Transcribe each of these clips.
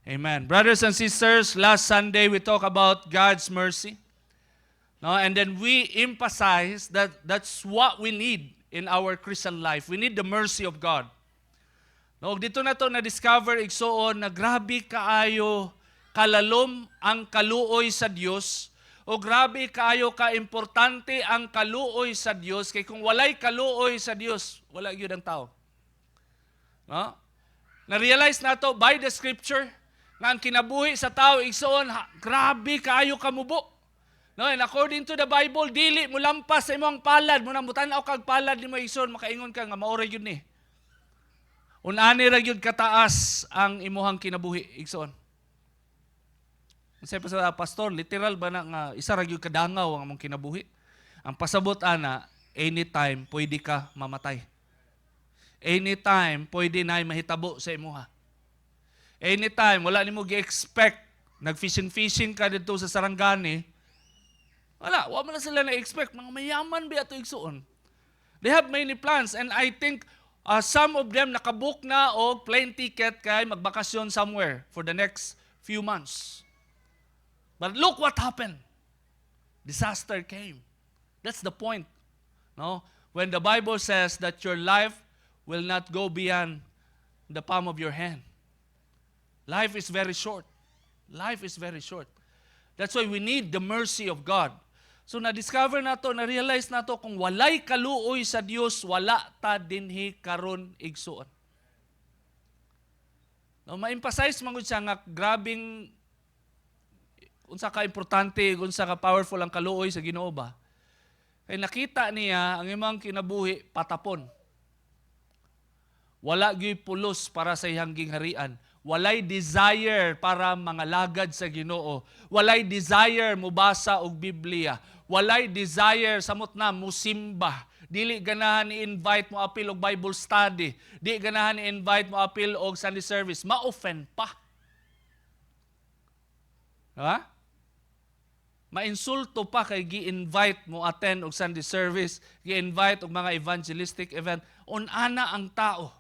Amen. Brothers and sisters, last Sunday we talked about God's mercy. No, and then we emphasize that that's what we need in our Christian life. We need the mercy of God. No, dito na to na-discover igsoon na grabe kaayo kalalom ang kaluoy sa Dios o grabe kaayo ka-importante ang kaluoy sa Dios kay kung walay kaluoy sa Dios, wala gyud ang tao. No? Na-realize nato by the scripture nga ang kinabuhi sa tao igsoon grabe kaayo kamubo. No, and according to the Bible, dili mo lampas sa imong palad, mo nang mutan-aw kag palad nimo igsoon, makaingon ka nga mao ra gyud ni. Unani ra gyud kataas ang imuhang kinabuhi igsoon. Unsay pa sa pastor, literal ba na nga isa ra gyud kadangaw ang among kinabuhi? Ang pasabot ana, anytime pwede ka mamatay. Anytime pwede na mahitabo sa imuha. Anytime wala nimo gi-expect nag-fishing ka dito sa Sarangani. Wala mo na sila na-expect. Mga mayaman ba ito igsuon? They have many plans and I think some of them nakabook na o plane ticket kay magbakasyon somewhere for the next few months. But look what happened. Disaster came. That's the point. No? When the Bible says that your life will not go beyond the palm of your hand. Life is very short. Life is very short. That's why we need the mercy of God. So na-discover nato, na-realize nato kung walay kaluoy sa Dios, wala ta dinhi karon igsuon. No, ma-emphasize man gud siya nga grabing unsa ka importante, unsa ka powerful ang kaluoy sa Ginoo ba? Kay nakita niya ang imong kinabuhi patapon. Wala gyud pulos para sa iyang gingharian. Walay desire para mangalagad sa Ginoo. Walay desire mubasa og Biblia. Walay desire samot na musimba. Dili ganahan i-invite mo apil og Bible study. Di ganahan i-invite mo apil og Sunday service. Ma-offend pa. Ha? Ma-insulto pa kay gi-invite mo attend og Sunday service, gi-invite og mga evangelistic event. Unana ang tao.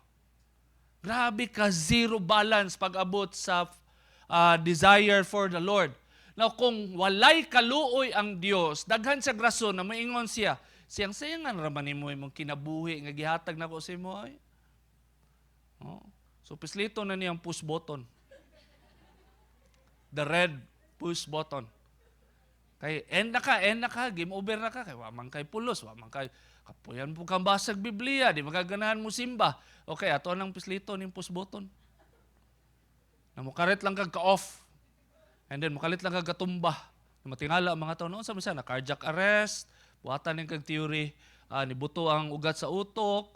Grabe ka, zero balance pag-abot sa desire for the Lord. Now, kung walay kaluoy ang Dios, daghan sa grason na maingon siya, siyang sayangan raman mo imong kinabuhi, nga gihatag na ko sa imo ay. Oh. So, pislito na niyang push button. The red push button. Kay, end na ka, game over na ka, kay wamang kay pulos, wamang kay kapuyan po kang basag Biblia, di magaganahan mo simba. Okay, ato nang pislito ning push button. Na mukaret lang kag ka-off. And then mukalit lang kag katumba. Matingala ang mga tao noon sa misa na cardiac arrest, buhatan ning kag theory, nibuto ang ugat sa utok,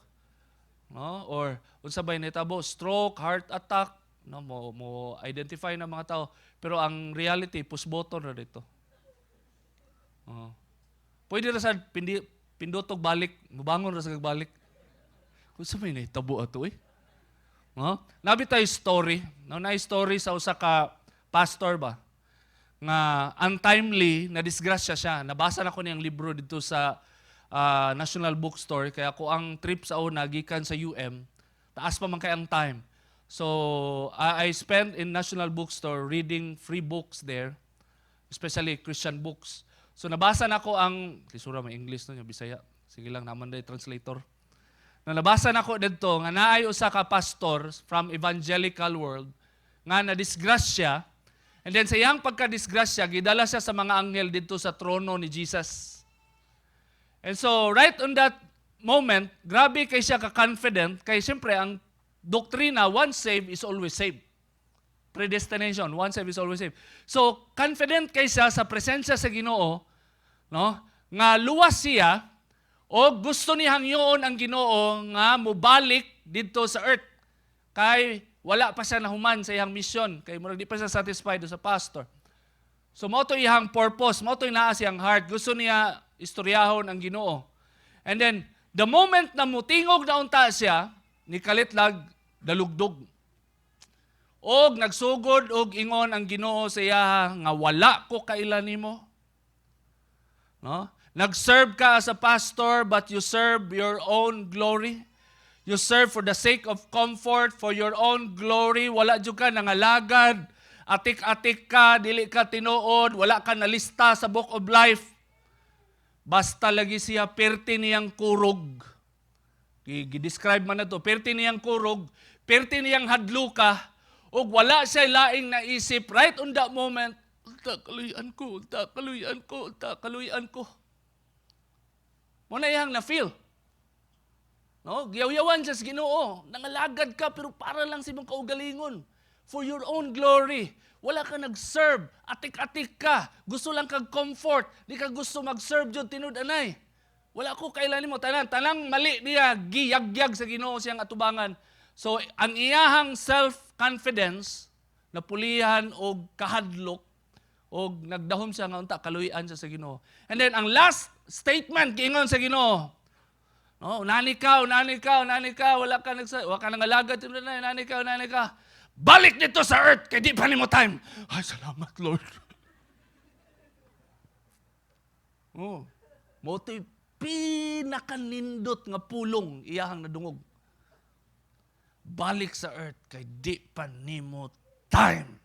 no? Or unsa bay nitabo, stroke, heart attack, no? Mo identify na mga tao. Pero ang reality push button ra dito. Pwede ra sa pindotog balik, mubangon ra sa balik. Kung sa may nahitabo ato eh. Nabi tayo story. No, na story sa usa ka pastor ba? Nga untimely na disgrasya siya. Nabasa na ko niyang libro dito sa National Bookstore. Kaya ako ang trip sa una, gikan sa UM, taas pa man kay ang time. So, I spent in National Bookstore reading free books there, especially Christian books. So, nabasa na ko ang, lisura may English no, Bisaya. Sige lang, naman day translator. Nabasa na ko dito, nga naay usa ka pastor from evangelical world, nga na-disgrasya, and then sa iyang pagka-disgrasya, gidala siya sa mga anghel dito sa trono ni Jesus. And so, right on that moment, grabe kay siya ka-confident, kay siyempre, ang doktrina, once saved is always saved. Predestination, once saved is always saved. So, confident kay siya sa presensya sa Ginoo, no? Nga luwas siya, o gusto niyang yun ang Ginoo nga mubalik dito sa earth. Kay wala pa siya nahuman sa iyang mission. Kay murag di pa siya satisfied sa pastor. So mao to iyang purpose, mao to naa siyang heart. Gusto niya istoryahon ang Ginoo. And then the moment na mutingog na unta siya, nikalit lag dalugdog. Og nagsugod og ingon ang Ginoo sa iya nga wala ko kailan nimo. No? Nag-serve ka as a pastor but you serve your own glory. You serve for the sake of comfort, for your own glory. Wala jud ka nangalagad atik-atik ka, dili ka tinuod, wala ka nalista sa Book of Life. Basta lagi siya perti niyang kurog. I-describe man na to, perti niyang kurog, perti niyang hadluka, o wala siya laing naisip right on that moment, kaluyan ko. Muna iyang na-feel. No? Giyaw-yawan siya sa Ginoo. Nangalagad ka pero para lang sa imong kaugalingon. For your own glory. Wala ka nag-serve. Atik-atik ka. Gusto lang kag comfort. Di ka gusto mag-serve dyan tinud-anay. Wala ko kailan mo. Tanang mali niya. Giyag-yag sa Ginoo siyang atubangan. So, ang iyahang self-confidence, napulihan o kahadlok, o nagdahom siya nga unta, kaluyan siya sa Ginoo. And then, ang last statement, giingon sa Ginoo, no, unani ka, wala ka nangalagad, unani ka. Balik dito sa earth, kaya di pa ni mo time. Ay, salamat, Lord. Oh, mo ito'y pinakanindot nga pulong iyahang nadungog. Balik sa earth, kaya di pa ni mo time.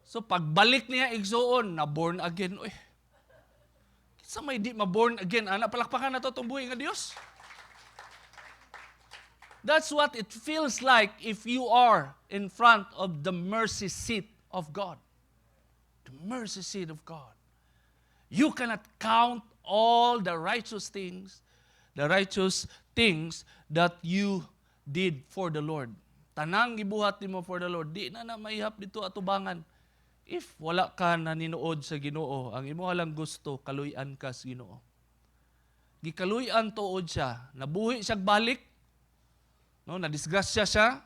So, pagbalik niya, igsoon, na born again, oy. Sa may di ma-born again, anak, palakpakan na to itong buhay nga Diyos. That's what it feels like if you are in front of the mercy seat of God. The mercy seat of God. You cannot count all the righteous things that you did for the Lord. Tanang gibuhat nimo for the Lord, di na maihap dito atubangan. If wala ka na ninuod sa Ginoo, ang imo lang gusto, kaluyan ka sa Ginoo. Gikaluyan tuod siya, nabuhi siya balik, no, nadisgrasya siya,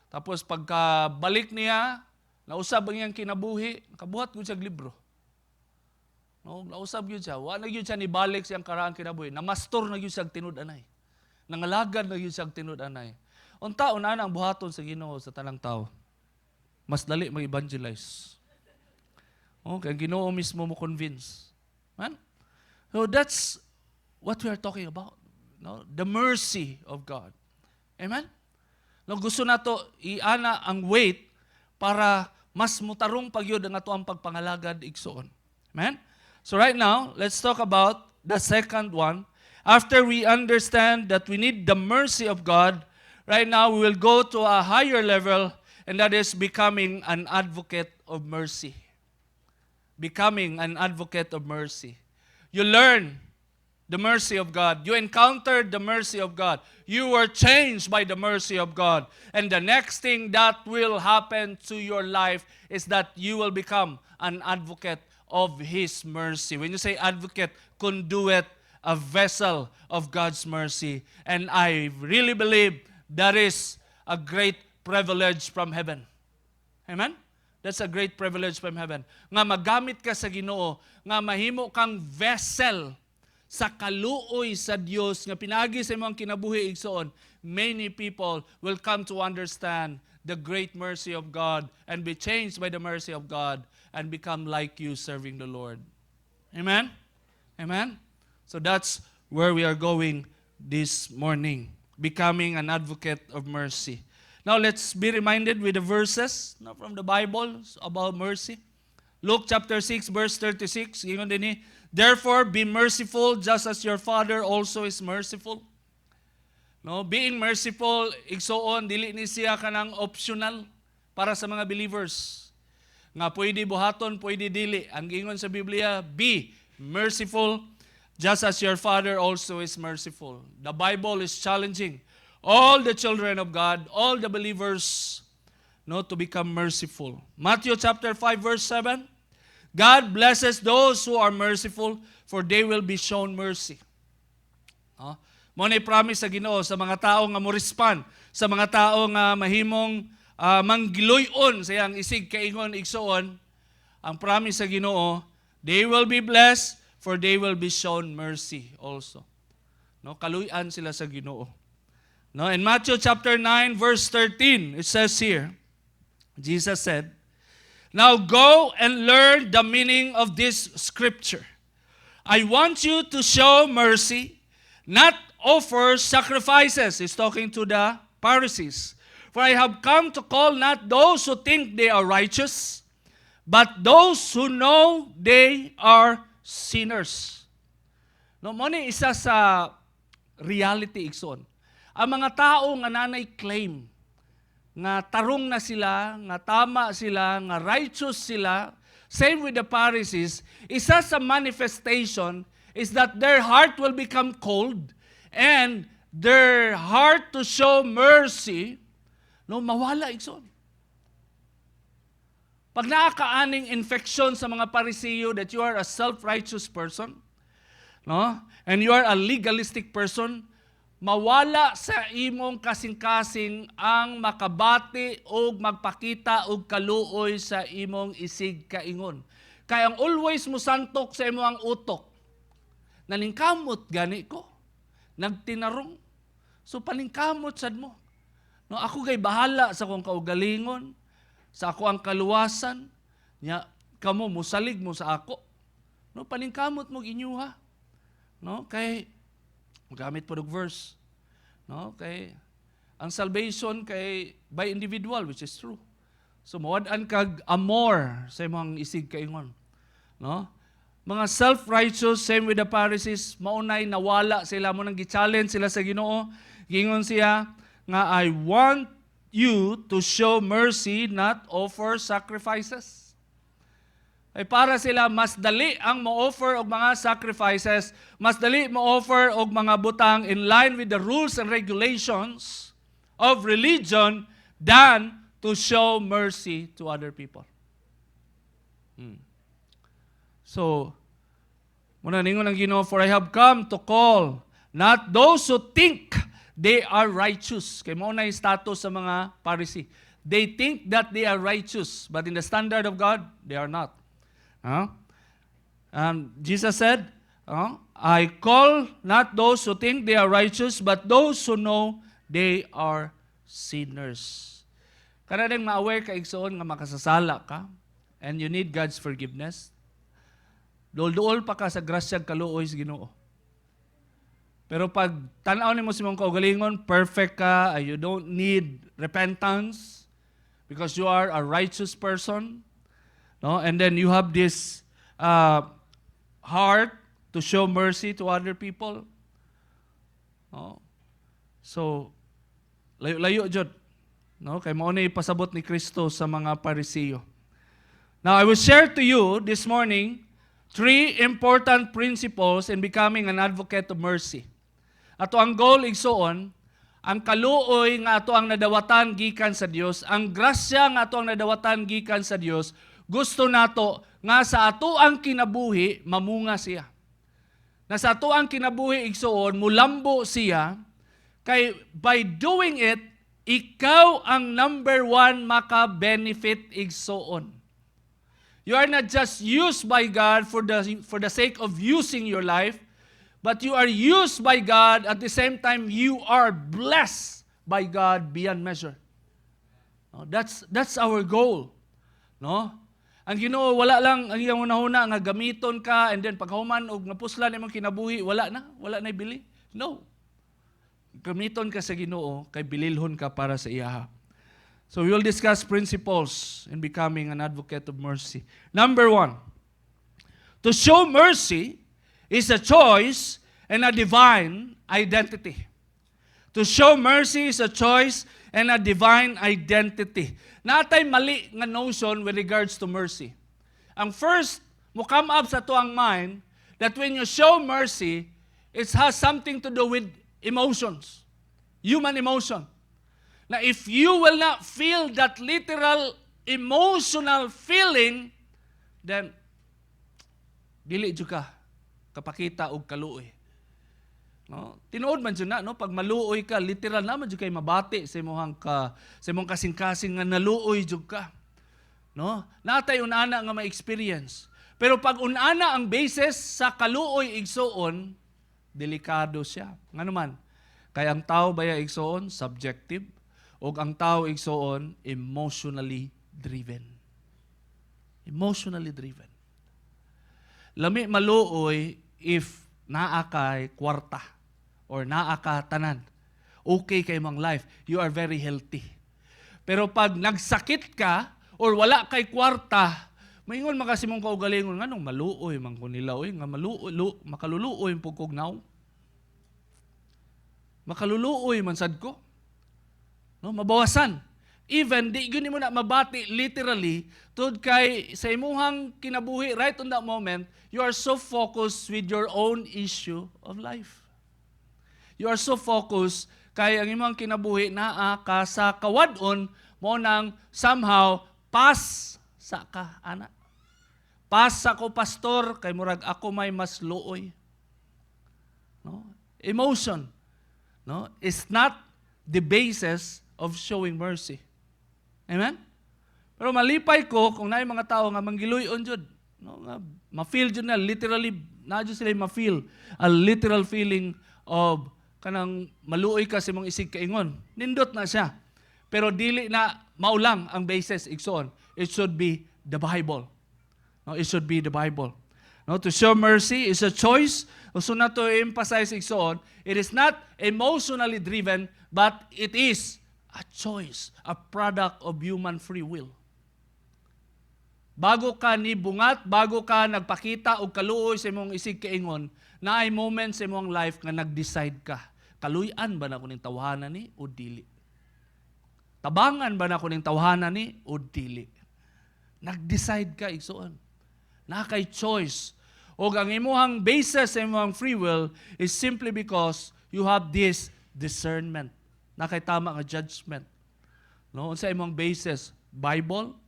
tapos pagkabalik niya, nausab ang iyang kinabuhi, kabuhat ko siya libro. No, nausab yun siya, wala yun siya nibalik siyang karaang kinabuhi, namastor na yun siya tinud-anay, nangalagad na yun siya tinud-anay. Unta-una na ang buhaton sa Ginoo sa tanang tao, mas dali mag-evangelize. Okay, ang Ginoo mismo mo convince. Man? So that's what we are talking about. No? The mercy of God. Amen? No, gusto na to iana ang weight para mas mutarong pagyod ang ato ang pagpangalagad igsoon. Amen? So right now, let's talk about the second one. After we understand that we need the mercy of God, right now we will go to a higher level, and that is becoming an advocate of mercy. Becoming an advocate of mercy. You learn the mercy of God. You encountered the mercy of God. You were changed by the mercy of God. And the next thing that will happen to your life is that you will become an advocate of His mercy. When you say advocate, conduit, a vessel of God's mercy. And I really believe that is a great privilege from heaven. Amen? That's a great privilege from heaven. Nga magamit ka sa Ginoo, nga mahimo kang vessel sa kaluoy sa Dios nga pinagi sa imong kinabuhi igsoon. Many people will come to understand the great mercy of God and be changed by the mercy of God and become like you serving the Lord. Amen? Amen? So that's where we are going this morning. Becoming an advocate of mercy. Now let's be reminded with the verses from the Bible about mercy. Luke chapter 6 verse 36. Therefore be merciful just as your Father also is merciful. No, being merciful, igsoon, dili ni siya kanang optional para sa mga believers. Nga pwede buhaton, pwede dili. Ang ingon sa Biblia, be merciful just as your Father also is merciful. The Bible is challenging all the children of God, all the believers, to become merciful. Matthew chapter 5 verse 7, God blesses those who are merciful, for they will be shown mercy. Mo na promise sa Ginoo sa mga tao nga mo respond, sa mga tao nga mahimong manggiloyon sa iyang isig kaingon igsoon, ang promise sa Ginoo, they will be blessed, for they will be shown mercy also. No, kaluyan sila sa Ginoo. No, in Matthew chapter 9 verse 13, it says here, Jesus said, now go and learn the meaning of this scripture. I want you to show mercy, not offer sacrifices. He's talking to the Pharisees. For I have come to call not those who think they are righteous, but those who know they are sinners. No, mo ni isa sa reality igsoon. Ang mga tao nga nanay claim nga tarong na sila, nga tama sila, nga righteous sila, same with the Pharisees, isa sa manifestation is that their heart will become cold and their heart to show mercy, no, mawala igsoon. Pag nakakaaning infection sa mga Pariseo that you are a self-righteous person, no, and you are a legalistic person, mawala sa imong kasing-kasing ang makabati o magpakita og kaluoy sa imong isig kaingon. Kaya ang always mo santok sa imong utok, naningkamot gani ko, nagtinarong, so paningkamot sad mo. No, ako kay bahala sa akong kaugalingon, sa ako ang kaluwasan, nya kamo musalig mo sa ako. No, paningkamot mo ginyuha. No, kay gamit po og verse. No, kay ang salvation kay by individual, which is true. So mawad-an kag amor sa imong isig kaingon. No? Mga self-righteous, same with the Pharisees, maunay nawala sila mo nang gi-challenge sila sa Ginoo. Gingon siya nga I want you to show mercy, not offer sacrifices. Ay para sila, mas dali ang mo-offer og mga sacrifices, mas dali mo-offer og mga butang in line with the rules and regulations of religion than to show mercy to other people. So, muna ningon ang Ginoo, for I have come to call not those who think they are righteous. Kaya mo na yung status sa mga Pharisee. They think that they are righteous, but in the standard of God, they are not. Jesus said, I call not those who think they are righteous, but those who know they are sinners. Kada ding ma-aware ka igsoon nga makasasala ka, and you need God's forgiveness, duol-duol pa ka sa grasyag kaluoy sa Ginoo. Pero pag tanaw nimo sa imong kaugalingon, perfect ka, you don't need repentance because you are a righteous person, no? And then you have this heart to show mercy to other people. No? So layo jud, no? Kay mao na ipasabot ni Kristo sa mga Pariseo. Now I will share to you this morning 3 important principles in becoming an advocate of mercy. Ato ang goal igsoon, ang kaluoy nga ato ang nadawatan gikan sa Dios, ang grasya nga ato ang nadawatan gikan sa Dios, gusto nato nga sa ato ang kinabuhi mamunga siya. Na sa ato ang kinabuhi igsoon mulambo siya, kay by doing it ikaw ang number 1 maka-benefit igsoon. You are not just used by God for the sake of using your life, but you are used by God at the same time you are blessed by God beyond measure. No, that's our goal. No? Ang Ginoo wala lang ang iyang una-una nga gamiton ka and then paghuman og napuslan imong kinabuhi, wala na bili. No. Gamiton ka sa Ginoo kay bililhon ka para sa iya. So we will discuss principles in becoming an advocate of mercy. Number 1, to show mercy is a choice and a divine identity. To show mercy is a choice and a divine identity. Natay mali nga notion with regards to mercy. Ang first, mo come up sa tuang mind that when you show mercy, it has something to do with emotions. Human emotion. Now, if you will not feel that literal emotional feeling, then dili jud ka kapakita og kaluoy. No? Tinuod man jud na, no, pag maluoy ka, literal naman jud kay mabati sa imong kasing-kasing nga naluoy jud ka. No? Natay unana nga ma-experience. Pero pag unana ang basis sa kaluoy igsoon, delikado siya. Ngano man, kay ang tao baya igsoon subjective, og ang tao igsoon emotionally driven. Emotionally driven. Lami maluoy if naa kay kwarta or naa ka tanan. Okay kay mong life. You are very healthy. Pero pag nagsakit ka or wala kay kwarta, maingon makasi mong kaugalingon nga nung maluoy man ko nila oy nga makaluluoy pug kognaw. Makaluluoy man sad ko. No, mabawasan. Even di gyud mo na mabati literally tud kay sa imuhang kinabuhi right on that moment, you are so focused with your own issue of life. You are so focused kay ang imong kinabuhi naa ka sa kawadon mo nang somehow pass sa ka ana. Pass sa ko pastor kay murag ako may mas luoy. No? Emotion, no, is not the basis of showing mercy. Amen? Pero malipay ko kung naay mga tao nga manggiluyon jud, no, nga ma-feel jud na literally na jud sila ma-feel a literal feeling of kanang maluoy ka sa imong isig kaingon. Nindot na siya. Pero dili na maulang ang basis igsoon. It should be the Bible. No, it should be the Bible. No, to show mercy is a choice. So na to emphasize igsoon, it is not emotionally driven, but it is a choice, a product of human free will. Bago ka nibungat, bago ka nagpakita og kaluoy sa imong isig kaingon, naay moments sa imong life nga nag-decide ka. Kaluy-an ba na ko ning tawhanan ni o dili? Tabangan ba na ko ning tawhanan ni o dili? Nag-decide ka igsoon. Na kay choice. O ang imuhang basis sa imuhang free will is simply because you have this discernment. Na kay tama nga judgment. No, sa imong basis, Bible,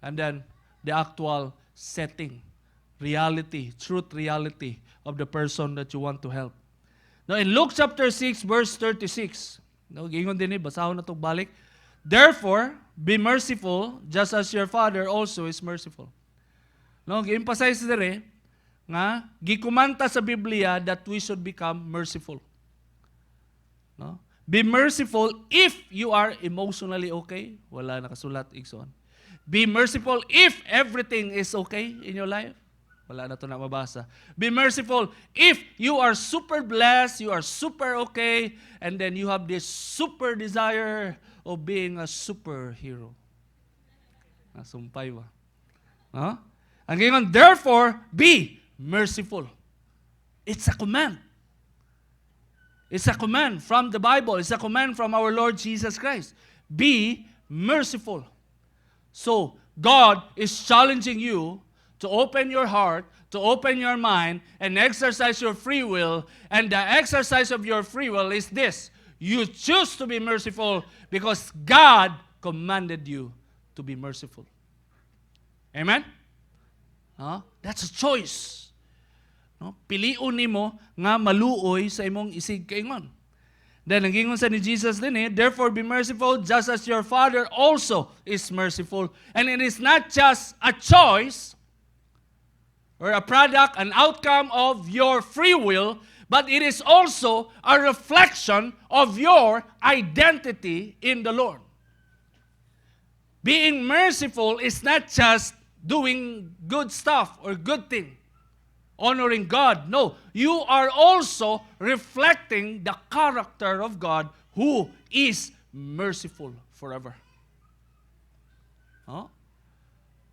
and then the actual setting, reality, truth reality of the person that you want to help. Now in Luke chapter 6 verse 36, no, gingon din ni basahon na tong balik. Therefore, be merciful just as your Father also is merciful. No, gi-emphasize dire nga gikumanta sa Biblia that we should become merciful. No? Be merciful if you are emotionally okay. Wala nakasulat igsoon. Be merciful if everything is okay in your life. Wala na to na mabasa. Be merciful if you are super blessed, you are super okay, and then you have this super desire of being a superhero. Nasumpay ba? Huh? Ang gingon, therefore, be merciful. It's a command. It's a command from the Bible. It's a command from our Lord Jesus Christ. Be merciful. So, God is challenging you to open your heart, to open your mind, and exercise your free will. And the exercise of your free will is this. You choose to be merciful because God commanded you to be merciful. Amen? That's a choice. No? Piliun nimo nga maluoy sa imong isig kaingon. Then, ang gingon sa ni Jesus din therefore be merciful just as your Father also is merciful. And it is not just a choice or a product, an outcome of your free will, but it is also a reflection of your identity in the Lord. Being merciful is not just doing good stuff or good thing, honoring God. No, you are also reflecting the character of God who is merciful forever.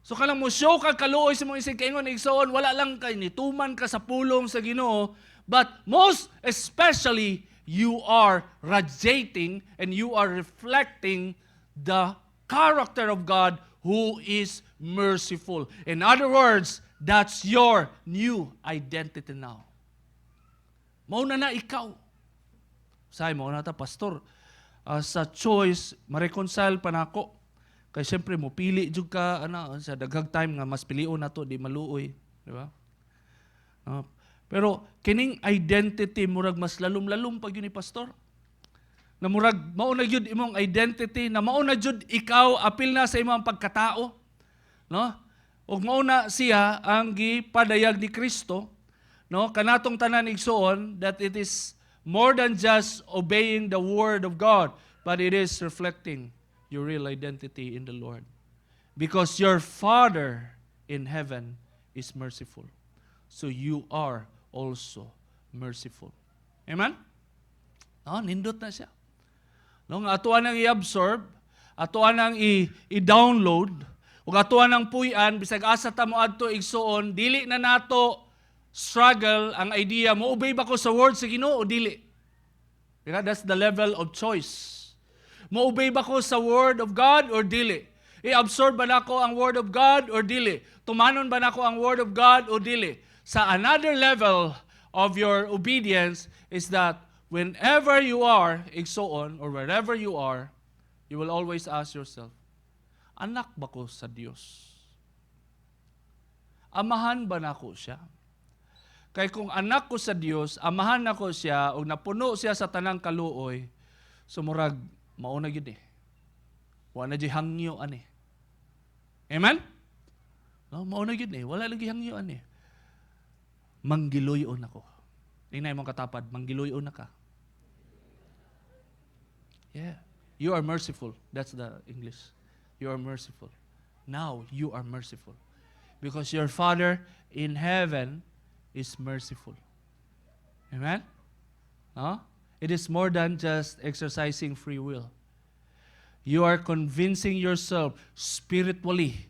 So kanang mo show ka kaluoy sa mga isig kaingon igsoon, wala lang kay nituman ka sa pulong sa Ginoo, but most especially you are radiating and you are reflecting the character of God who is merciful. In other words, that's your new identity now. Mauna na ikaw. Say mo na ta, pastor, sa choice, ma-reconcile pa na ako. Kaya siyempre mo pili jud ka sa daghang time nga mas pilion na to, di maluoy, di ba? Pero kining identity murag mas lalum-lalum pag yun ni pastor. Na murag mao na jud imong identity, na mao na jud ikaw, apil na sa imong pagkatao, no? Ug mao na siya ang gipadayag ni Kristo, no? Kanatong tanan igsoon that it is more than just obeying the word of God, but it is reflecting your real identity in the Lord. Because your Father in heaven is merciful. So you are also merciful. Amen? Nindot na siya. No, nga atuan nang i-absorb atuan ang i-download, ug atuan ang puy-an, bisag asa ta mo adto igsuon, dili na nato struggle ang idea, mo obey ba ko sa word sa Ginoo o dili? Because that's the level of choice. Mo obey ba ko sa word of God or dili? I-absorb ba nako ang word of God or dili? Tumanon ba nako ang word of God o dili? Sa another level of your obedience is that whenever you are igsoon or wherever you are, you will always ask yourself, anak ba ko sa Dios? Amahan ba nako siya? Kay kung anak ko sa Dios, amahan nako siya, o napuno siya sa tanang kaluoy, sumurag, mauna gid eh. Wala na di hangyo ani. Amen? No, mauna gid eh. Wala lagi hangyo ani. Manggiloyon ako. Tingnan mo katapad, manggiloyon na ka. Yeah. You are merciful. That's the English. You are merciful. Now you are merciful. Because your Father in heaven is merciful. Amen? No? It is more than just exercising free will. You are convincing yourself spiritually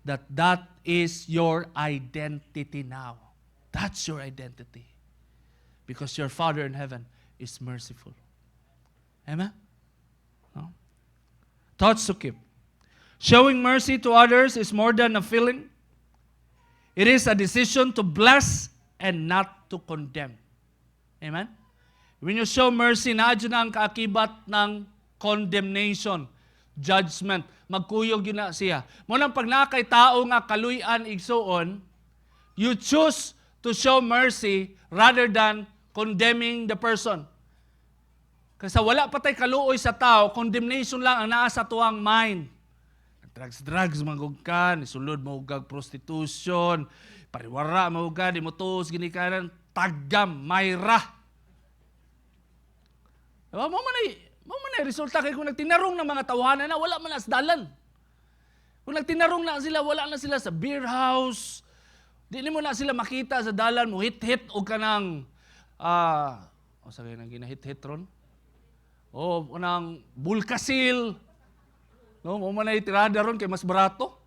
that that is your identity now. That's your identity. Because your Father in heaven is merciful. Amen? No? Thoughts to keep. Showing mercy to others is more than a feeling. It is a decision to bless and not to condemn. Amen? When you show mercy, nadyo na ang kaakibat ng condemnation, judgment. Magkuyog yun na siya. Munang pag nakay tao nga kaluyan igsuon, you choose to show mercy rather than condemning the person. Kasi wala patay kaluoy sa tao, condemnation lang ang naa sa tuwang mind. Drugs, magugkan, isulod magugag prostitution, pariwara magugag, imutos, ginikanan, tagam, mayra. Diba? Mo man ay resulta kay kung nagtinarong ng mga tawhanan na, wala man as dalan. Kung nagtinarong na sila, wala na sila sa beer house, di mo na sila makita sa dalan mo, hit-hit o kanang, sabi nang ginahit-hit ron? O kanang bulkasil, no, mo man ay tirada ron kay mas barato.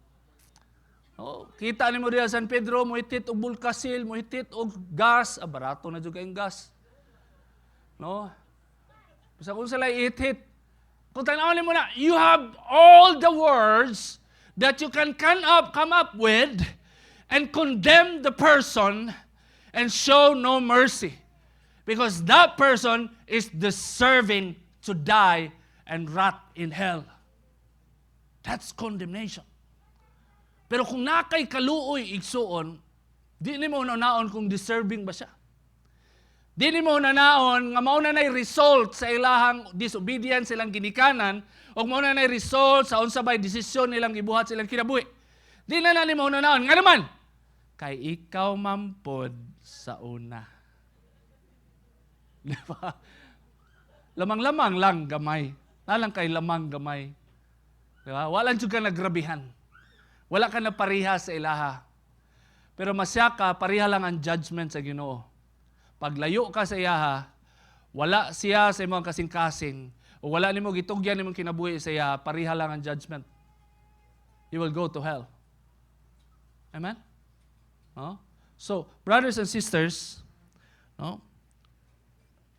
No, kita ni mo diya San Pedro, mo hit-hit og bulkasil, mo hit-hit og gas, barato na jud kay gas. No? Basta kung sila hit-hit, kung tanawin mo na, you have all the words that you can come up with and condemn the person and show no mercy. Because that person is deserving to die and rot in hell. That's condemnation. Pero kung nakay kaluoy igsuon, di ni mo naon kung deserving ba siya. Di ni mo naon nga mao na nay result sa ilahang disobedience, silang ginikanan, o mao na nay result sa unsa bay desisyon nilang gibuhat silang kinabuhi. Di na ni mo naon nga naman kay ikaw mampod sa una. Di ba? Lamang-lamang lang gamay. Nalang kay lamang gamay. Di ba? Wala jud ka nagrabihan. Wala ka na pariha sa ilaha. Pero masya ka, pariha lang ang judgment sa Ginoo. Paglayo ka sa iyaha, wala siya sa imong kasing-kasing, o wala nimo gitugyan nimong kinabuhi sa iya, pariha lang ang judgment. You will go to hell. Amen? No? So, brothers and sisters, no?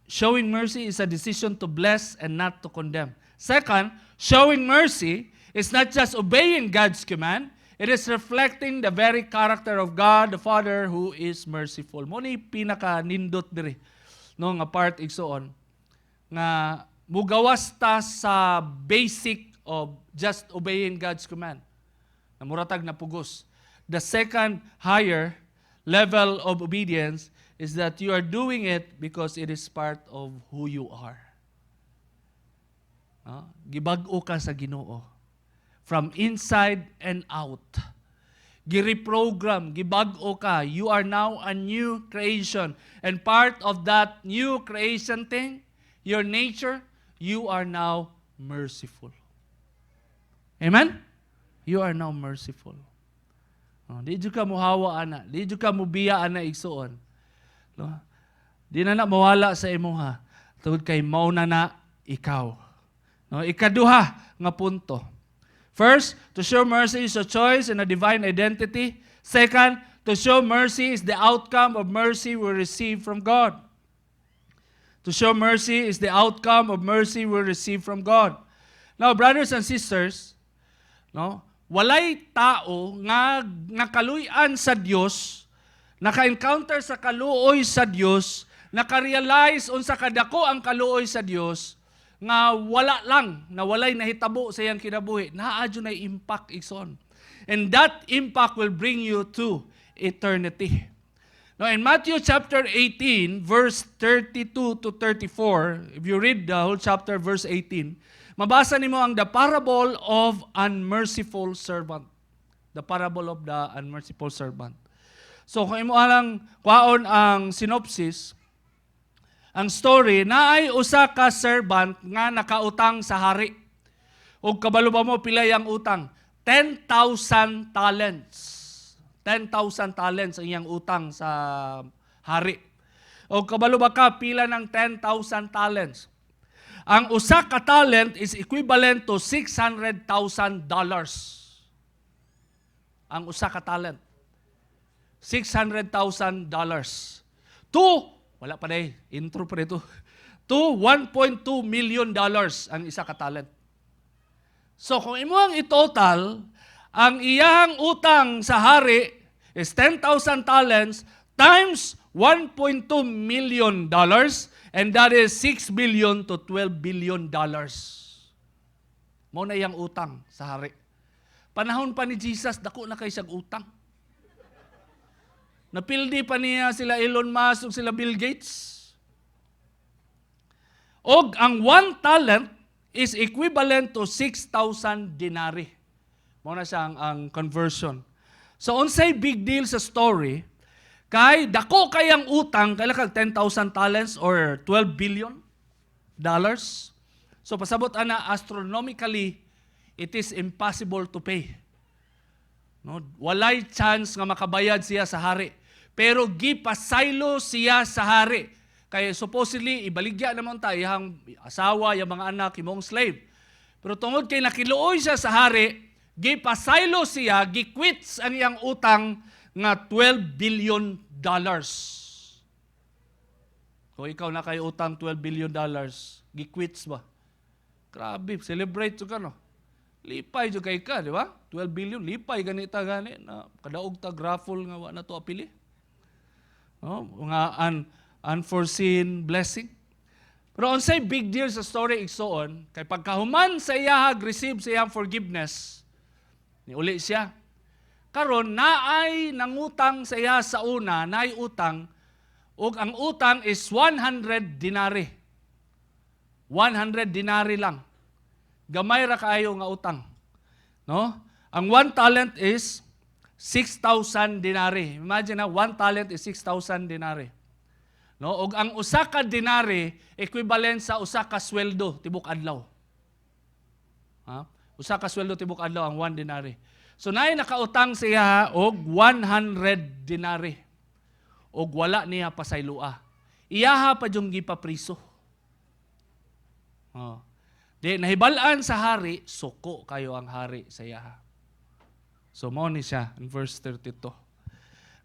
Showing mercy is a decision to bless and not to condemn. Second, showing mercy is not just obeying God's command, it is reflecting the very character of God, the Father, who is merciful. Mo ni pinaka-nindot diri, no, nga part igsoon, nga mugawas ta sa basic of just obeying God's command. Namuratag na pugos. The second higher level of obedience is that you are doing it because it is part of who you are. No? Gibag-o ka sa Ginoo. From inside and out. Gireprogram, gibag-o ka. You are now a new creation. And part of that new creation thing, your nature, you are now merciful. Amen? You are now merciful. Di jud ka muhawa ana, di jud ka mubiya ana igsuon. No? Di na mawala sa imuha. Tungod kay mao na ikaw. No, ikaduha nga punto. First, to show mercy is a choice and a divine identity. Second, to show mercy is the outcome of mercy we receive from God. To show mercy is the outcome of mercy we receive from God. Now, brothers and sisters, no, walay tao nga nakaluy-an sa Dios, naka-encounter sa kaluoy sa Dios, naka-realize unsa kadako ang kaluoy sa Dios, nga wala lang, na walay nahitabo sa iyang kinabuhi, naadyo na impact igsoon. And that impact will bring you to eternity. Now in Matthew chapter 18, verse 32 to 34, if you read the whole chapter, verse 18, mabasa nimo ang the parable of unmerciful servant. The parable of the unmerciful servant. So kung imo lang kwaon ang synopsis, ang story, naay usa ka servant nga nakautang sa hari. O kabalo ba mo pilay ang utang? 10,000 talents. 10,000 talents ang iyang utang sa hari. O kabalo ba ka pila ng 10,000 talents? Ang usa ka talent is equivalent to $600,000. Ang usa ka talent. $600,000. Wala pa na intro pa ito. To $1.2 million ang isa ka talent. So kung imo ang i-total, ang iyang utang sa hari is 10,000 talents times $1.2 million, and that is $6 billion to $12 billion. Mao na iyang utang sa hari. Panahon pa ni Jesus, dako na kay siyang utang. Napildi pa niya sila Elon Musk o sila Bill Gates. Og ang 1 talent is equivalent to 6,000 dinari. Mao na siya ang conversion. So unsay big deal sa story, kay dako kayang utang, kay kag 10,000 talents or $12 billion. So pasabot ana astronomically, it is impossible to pay. No, walay chance nga makabayad siya sa hari. Pero gipasaylo siya sa hari. Kaya supposedly, ibaligya naman tayo, yung asawa, yung mga anak, yung mga slave. Pero tungod kay nakiluoy siya sa hari, gipasaylo siya, giquits ang iyang utang nga $12 billion. Kung ikaw na kayo utang $12 billion, giquits ba? Grabe, celebrate ka no. Lipay jo kay ka, di ba? 12 billion, lipay ganita gani na kadaog ta raffle nga wa na to apili. Oh, mga unforeseen blessing. Pero unsay big deal sa story igsoon, kay pagkahuman sa iya receive sa iyang forgiveness, ni uli siya. Karon naay nangutang sa iya sa una, naay utang, ug ang utang is 100 dinari. 100 dinari lang. Gamay ra kaayo nga utang. No? Ang 1 talent is 6,000 dinari. Imagine na 1 talent is 6,000 dinari. No? Og ang usa ka dinari equivalent sa usa ka sweldo tibok adlaw. Ha? Usa ka sweldo tibok adlaw ang 1 dinari. So naay nakautang siya og 100 dinari. Og wala niya pasaylua. Iyaha pa jung gipapriso. Oh. Di nahibalaan sa hari, suko kayo ang hari sa iyaha. So mo ni siya in verse 32.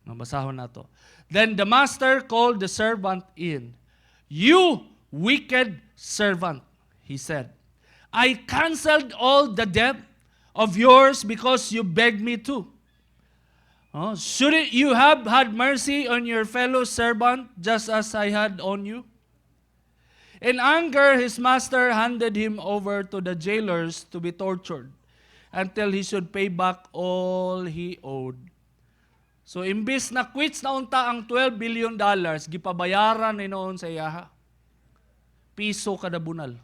Mabasahon nato. Then the master called the servant in. You wicked servant, he said. I canceled all the debt of yours because you begged me to. Oh, shouldn't you have had mercy on your fellow servant just as I had on you? In anger, his master handed him over to the jailers to be tortured until he should pay back all he owed. So, imbis na quits na unta ang $12 billion, gipabayaran ni noon sa iyaha. Piso kada bunal.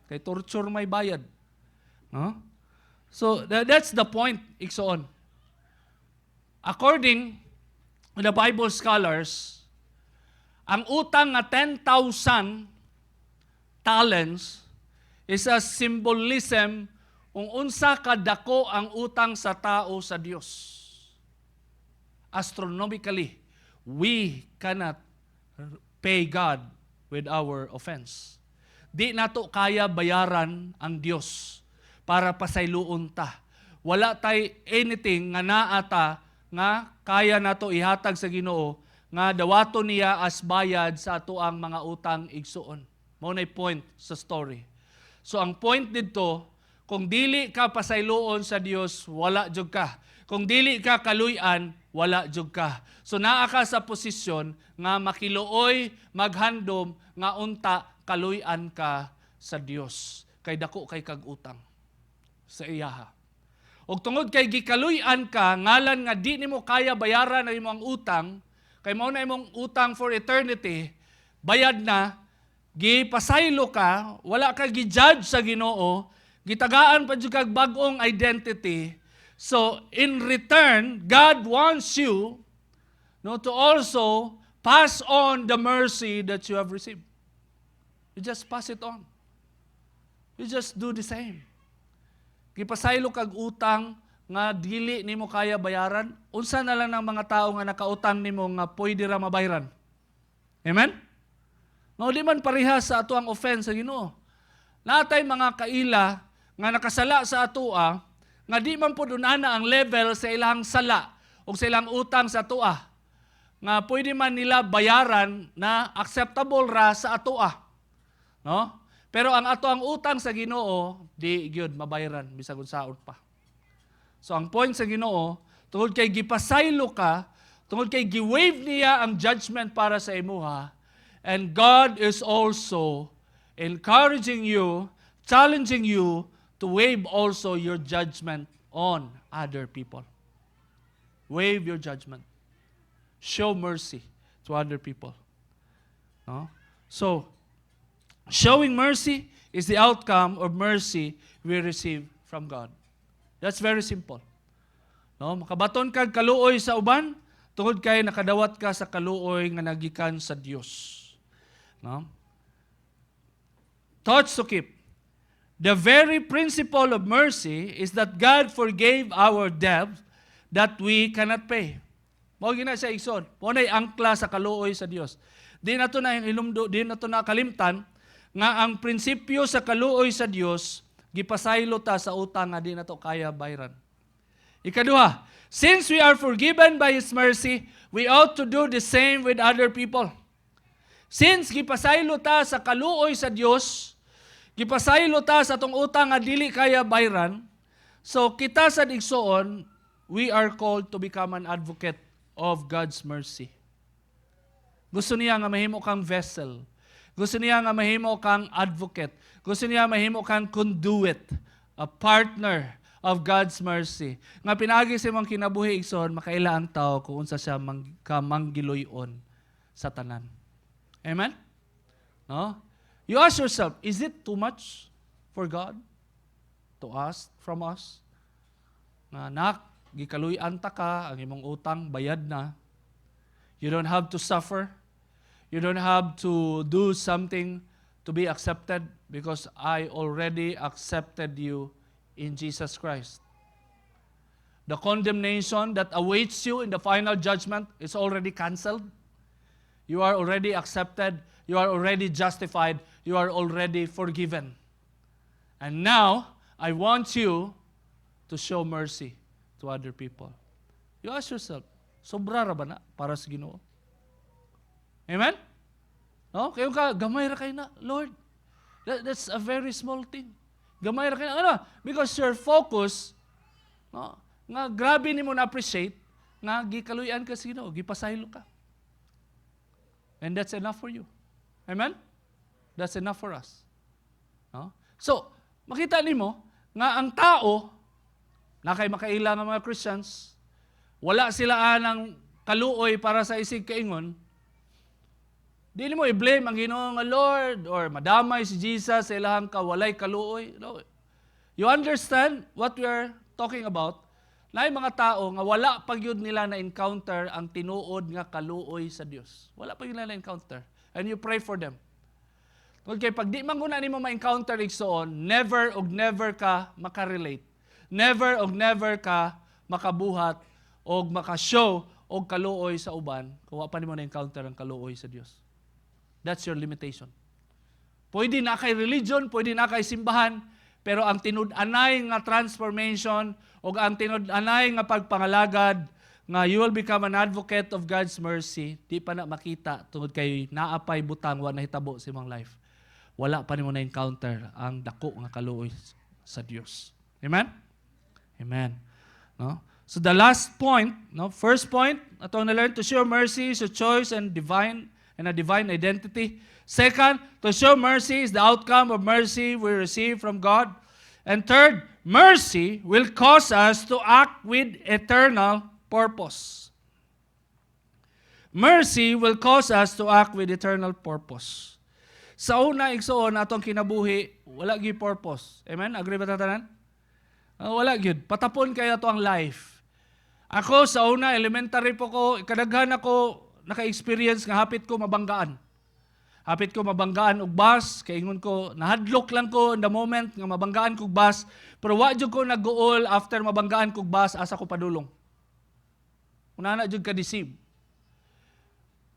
Kay torture may bayad. No? So, that's the point, igsoon. According to the Bible scholars, ang utang nga 10,000 talents is a symbolism kung unsa kadako ang utang sa tao sa Dios. Astronomically, we cannot pay God with our offense. di nato kaya bayaran ang Dios para pasayloon ta. Wala tay anything nga naata nga kaya nato ihatag sa Ginoo nga dawaton niya as bayad sa ato ang mga utang igsuon. Mao nay point sa story. So ang point dito, kung dili ka pasayloon sa Dios, wala jud ka. Kung dili ka kaluy-an, wala jud ka. So naa ka sa posisyon nga makiluoy, maghandom, nga unta kaluy-an ka sa Dios. Kay dako kay kag utang sa iyaha. Og tungod kay gikaluy-an ka, ngalan nga di nimo kaya bayaran ang imong utang, kay mao na imong utang for eternity, bayad na, gipasaylo ka, wala ka gi-judge sa Ginoo, gitagaan pa jud kag bag-ong identity. So in return, God wants you to also pass on the mercy that you have received. You just pass it on. You just do the same. Gipasaylo kag utang nga dili nimo kaya bayaran, unsa na lang ng mga tao nga nakautang nimo nga pwede ra mabayaran. Amen? No, di man parehas sa ato ang offense sa Ginoo. Natay mga kaila nga nakasala sa atoa, nga di man pud unana ang level sa ilang sala o sa ilang utang sa atoa. Nga pwede man nila bayaran na acceptable ra sa atoa. No? Pero ang ato ang utang sa Ginoo, di gyud mabayaran bisag unsaon pa. So ang point sa Ginoo, tungod kay gipasaylo ka, tungod kay gi-waive niya ang judgment para sa imuha, and God is also encouraging you, challenging you to waive also your judgment on other people. Waive your judgment. Show mercy to other people. No? So, showing mercy is the outcome of mercy we receive from God. That's very simple. No, makabaton kag kaluoy sa uban tungod kay nakadawat ka sa kaluoy nga nagikan sa Dios. No? Thoughts to keep. The very principle of mercy is that God forgave our debt that we cannot pay. Mao gina sa igsoon. Mao nay angkla sa kaluoy sa Dios. Di nato na ilumdo, di nato na kalimtan nga ang prinsipyo sa kaluoy sa Dios gipasaylo ta sa utang nga di nato kaya bayaran. Ikaduha, since we are forgiven by His mercy, we ought to do the same with other people. Since gipasaylo ta sa kaluoy sa Dios, gipasaylo ta sa atong utang nga dili kaya bayaran, so kita sa igsoon, we are called to become an advocate of God's mercy. Gusto niya nga mahimo kang vessel. Gusto niya nga mahimo kang advocate. Gusto niya mahimo kang conduit, a partner of God's mercy. Nga pinagi sa imong kinabuhi igsoon, makaila ang tao kung unsa siya manggiloyon sa tanan. Amen? No? You ask yourself, is it too much for God to ask from us? Nga nak, gikaluy-an ta ka, ang imong utang bayad na. You don't have to suffer. You don't have to do something to be accepted because I already accepted you in Jesus Christ. The condemnation that awaits you in the final judgment is already canceled. You are already accepted. You are already justified. You are already forgiven. And now, I want you to show mercy to other people. You ask yourself, sobra ra ba na para sa Ginoo? Amen? No? Kayo ka, gamay ra kayo na, Lord. That's a very small thing. Gamay ra kayo na. Ano? Because your focus, no, nga grabe ni mo na-appreciate, nga gikaluyan ka sa Ginoo, gipasaylo ka. And that's enough for you. Amen? That's enough for us. No? So, makita nimo nga ang tao, na kay makaila ng mga Christians, wala sila anang kaluoy para sa isig kaingon, dili mo i-blame ang Ginoo nga Lord or madamay si Jesus sa ilahang kawalay kaluoy. No. You understand what we are talking about? Na yung mga tao nga wala pa gyud nila na-encounter ang tinuod nga kaluoy sa Dios. Wala pa gyud nila na-encounter. And you pray for them. Okay, pag di man guna nimo ma-encounter igsoon, never og never ka makarelate. Never og never ka makabuhat og makashow og kaluoy sa uban kung wa pa nimo na-encounter ang kaluoy sa Dios. That's your limitation. Pwede na kay religion, pwede na kay simbahan, pero ang tinud-anay nga transformation o ang tinud-anay nga pagpangalagad nga you will become an advocate of God's mercy, di pa na makita tungod kay naapay butang wa nahitabo sa imong life. Wala pa nimo na encounter ang dako nga kaluoy sa Dios. Amen? Amen. No? So the last point, no, first point, atong na-learn, to show mercy is a choice and a divine identity. Second, to show mercy is the outcome of mercy we receive from God. And third, mercy will cause us to act with eternal purpose. Mercy will cause us to act with eternal purpose. Sa una, igsoon, atong kinabuhi, wala gyud purpose. Amen? Agree ba tatanan? Wala gyud. Patapon kayo to ang life. Ako, sa una, elementary po ko, kadaghan ako naka-experience nga hapit ko mabanggaan. Hapit ko mabanggaan og bus, kay ingon ko, nahadlok lang ko in the moment nga mabanggaan kog bus, pero wa jud ko nag-goal after mabanggaan kog bus, asa ko padulong. Una na jud ka-deceive.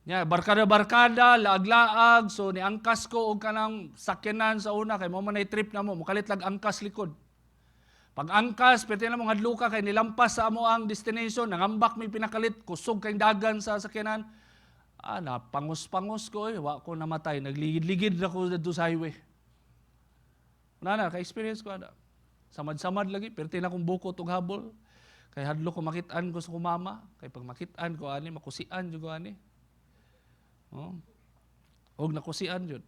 Yeah, barkada-barkada, laag-laag, so niangkas ko og kanang sakyanan sa una, kay mo man ay trip na mo, mukalit lag angkas likod. Pag angkas, pwede na mong hadluka kay nilampas sa amo ang destination, nangambak may pinakalit, kusog kay dagan sa sakyanan. Pangus-pangus ko wa ko namatay, nagligid-ligid na ko dito sa highway. Una na, ka-experience ko na. Samad-samad lagi, pero tina kong buko og habol. Kay hadlo ko makitaan ko sa kumama, kay pag makitaan ko ani, makusian jud ko ani. Oh. Og nakusian jud.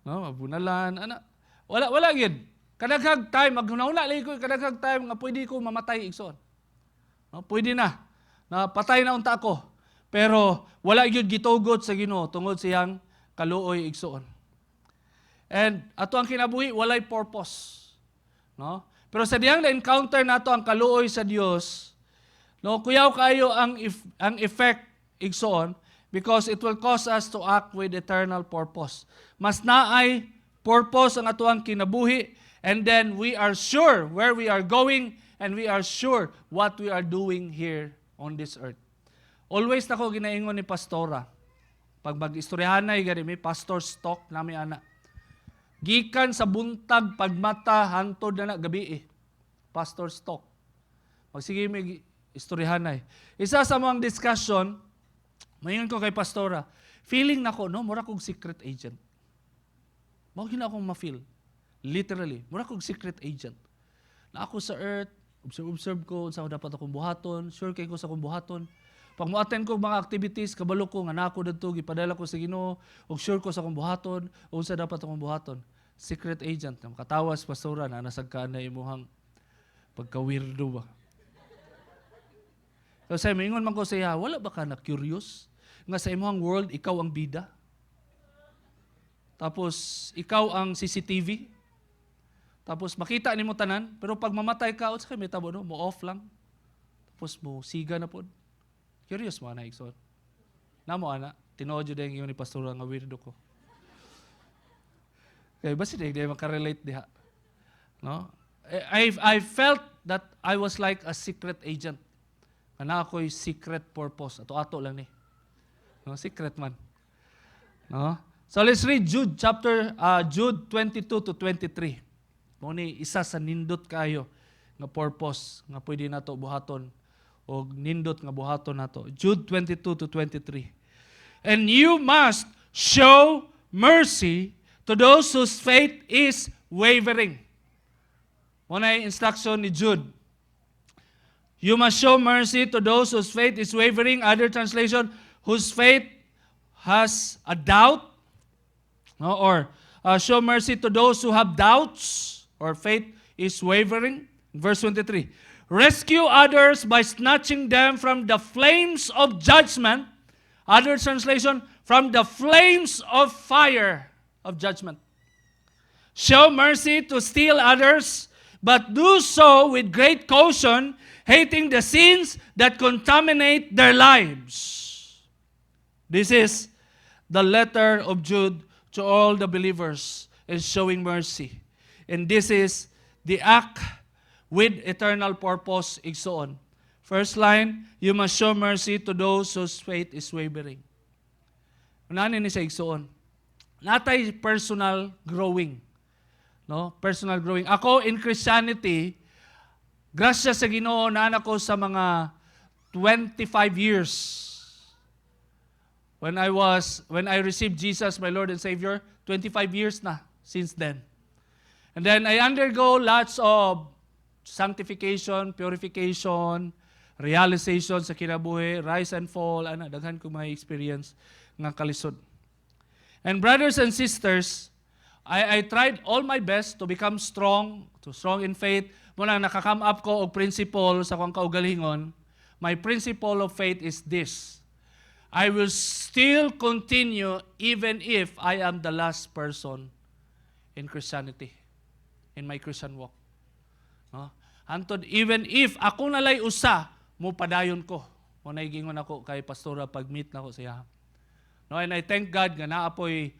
No, mabunalan ana. Wala gid. Kadaghag time maghunauna lagi ko kadaghag time nga pwede ko mamatay igsoon. No, pwede na. Na patay na unta ako. Pero wala gyud gitugot sa Ginoo tungod siyang kaluoy igsoon. And ato ang kinabuhi walay purpose. No? Pero sa diyang na-encounter nato ang kaluoy sa Dios, no, kuyaw kayo ang effect igsoon because it will cause us to act with eternal purpose. Mas naay purpose ang ato ang kinabuhi, and then we are sure where we are going, and we are sure what we are doing here on this earth. Always nako ginaingon ni pastora. Pag mag-istoryahanay gani may pastor's talk nami ana. Gikan sa buntag pagmata hantod na gabi pastor's talk. Magsige may istoryahanay. Isa sa mga discussion, mayon ko kay pastora, feeling nako no, mura kog secret agent. Mao gina akong ma-feel. Literally, mura kog secret agent. Na ako sa earth, observe ko unsa dapat akong buhaton, sure kay ko sa akong buhaton. Pag mo-attend ko mga activities, kabalo ko nga nako didto gipadala ko sa Ginoo, og sure ko sa akong buhaton, unsa dapat akong buhaton. Secret agent, makatawas pastora na nasagkaan na imuhang pagka-weirdo ba. Kasi maingon man ko sa iya, wala ba ka na curious nga sa imuhang world ikaw ang bida? Tapos ikaw ang CCTV? Tapos makita nimo tanan, pero pag mamatay ka, unsa kay mitabo no, mo off lang. Tapos mo siga na pod. Curious mo na igsoon. Namo ana, tinuod jud ang ni pastor nga weirdo ko. Kay basi di makarelate diha. No? I felt that I was like a secret agent. Kana ako'y secret purpose. Ato-ato lang ni. No, secret man. No? So let's read Jude Jude 22 to 23. Mo ni isa sa nindot kayo nga purpose nga pwede nato buhaton o nindot nga buhaton nato. Jude 22 to 23. And you must show mercy to those whose faith is wavering. Muna yung instruction ni Jude. You must show mercy to those whose faith is wavering. Other translation, whose faith has a doubt. No? Or show mercy to those who have doubts or faith is wavering. Verse 23. Rescue others by snatching them from the flames of judgment. Other translation, from the flames of fire of judgment. Show mercy to still others, but do so with great caution, hating the sins that contaminate their lives. This is the letter of Jude to all the believers in showing mercy. And this is the act with eternal purpose igsoon. First line, you must show mercy to those whose faith is wavering. Unahan ni sa igsoon. natay personal growing. No? Personal growing. Ako in Christianity, grasya sa Ginoo na ako sa mga 25 years. When I received Jesus, my Lord and Savior, 25 years na since then. And then I undergo lots of sanctification, purification, realization sa kinabuhi, rise and fall, daghan ko may experience nga kalisod. And brothers and sisters, I tried all my best to become strong in faith. Muna nakakam up ko og principle sa akong kaugalingon. My principle of faith is this: I will still continue even if I am the last person in Christianity, in my Christian walk. No? Antod, even if ako nalay usa, mo padayon ko. Mo naigingon ako kay pastora pag-meet na ko siya. No, and I thank God nga naapoy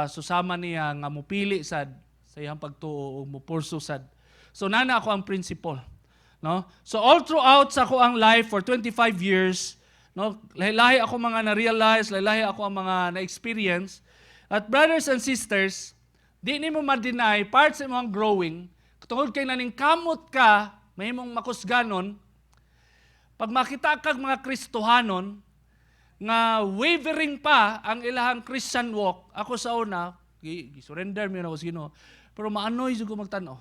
susama niya nga mupili sad sa iyang pagtuo o mupursu sad. So nana ako ang principle. No? So all throughout sa ako ang life for 25 years, no, lahi ako mga na-realize, lahi ako ang mga na-experience. At brothers and sisters, di ni mo ma-deny parts sa imong growing. Tungod kay naning kamot ka, may mong makusganon, pag makita kag mga Kristohanon, nga wavering pa ang ilahang Christian walk, ako sa una, surrender mo na ako sa Ginoo, pero maanoy ko magtanaw.